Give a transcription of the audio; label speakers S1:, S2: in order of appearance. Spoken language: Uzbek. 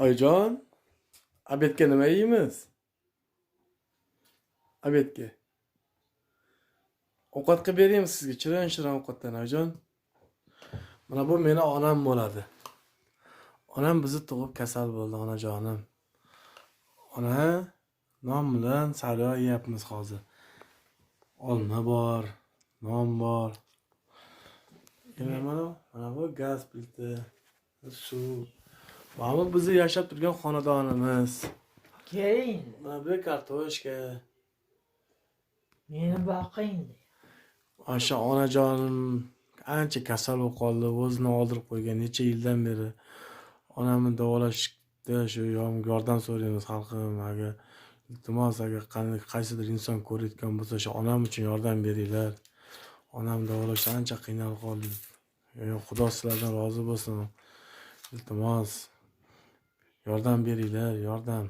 S1: Oyijon, obedga nima yeymiz? Obedga. Ovqat qilib beraymi sizga? Shirin-shirin ovqatdan, oyijon. Mana bu meni onam bo'ladi. Onam bizni tug'ib kasal bo'ldi, onajonim. Ona, non bilan sariyog' yeyapmiz hozir. Olma bor, non bor. Mana bu gaz plita, suv. Mana bu bizni yashab turgan xonadonimiz.
S2: Keling,
S1: Mana bu kartoshka.
S2: meni boqing.
S1: O'sha onajonim ancha kasal bo'lib qoldi, o'zini oldirib qo'ygan necha yildan beri. Onamni davolashda shu yordam so'raymiz xalqim. Agar iltimos, agar qaysidir inson ko'rayotgan bo'lsa, shu onam uchun yordam beringlar. Onam davolashda ancha qiynalib qoldik. Xudo sizlardan rozi bo'lsin. Iltimos, yordam beringlar, yordam.